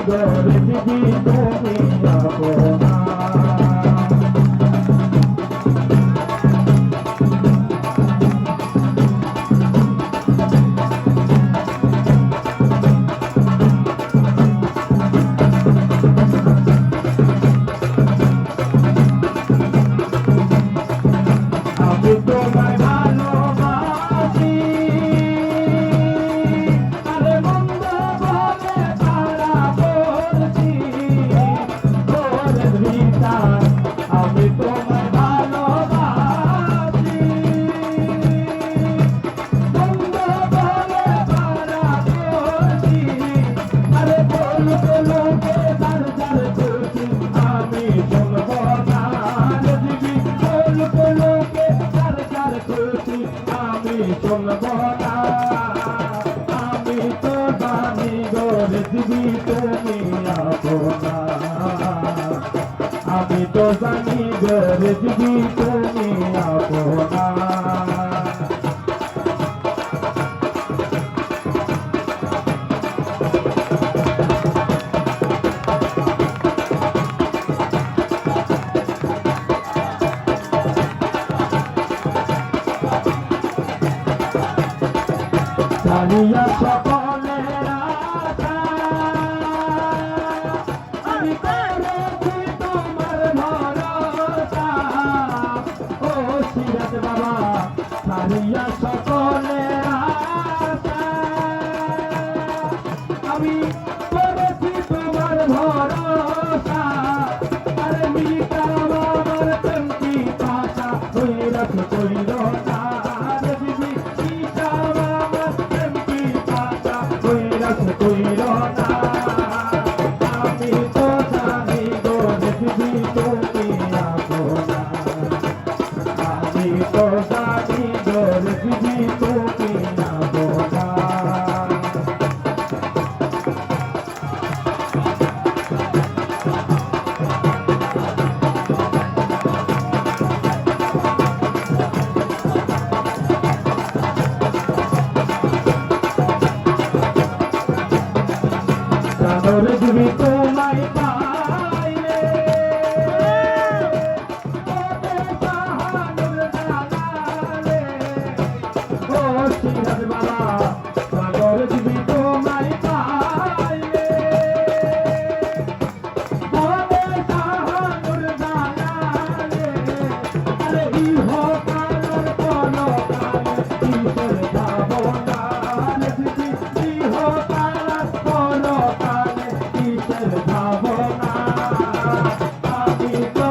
গরে দিদি তুমি আপনা আমি তোমায় ভালোবাসি আরে মন্দ বলে তারা বলছি ওরে রিতা আমি তোমায় ভালোবাসি মন্দ বলে তারা বলছি আরে বলতে লোকে তার যার খুশি আমি শুনবো না দিবি বলতে লোকে আমি শুনব না আমি তো জানি গরে দিবি তুমি আপনা আমি তো জানি গরে দিবি তুমি আপনা জানিয়া সকলের আশা আমি করেছি তোমার ভরসা ও সিরাজ বাবা জানিয়া সকলের আশা আমি করেছি তোমার ভরসা আরে মিটা আমার প্রেমটি পাশা হয়ে রাখো কইল না দিদি মিটা কইল না আমি তো জানি গো দেখবি তুমি আপনা আমি তো জানি গো দেখবি তুমি আপনা জানরে দিবি তোমায় পাইলে ওরে বাহাদুর জানালে ও সিরাজ বাবা জানরে দিবি তোমায় পাইলে ওরে বাহাদুর জানালে আরে ইহো কালের কোনো কালে কিসের ভাবনা দিবি ইহো কালের কোনো ভাবনা আমি তো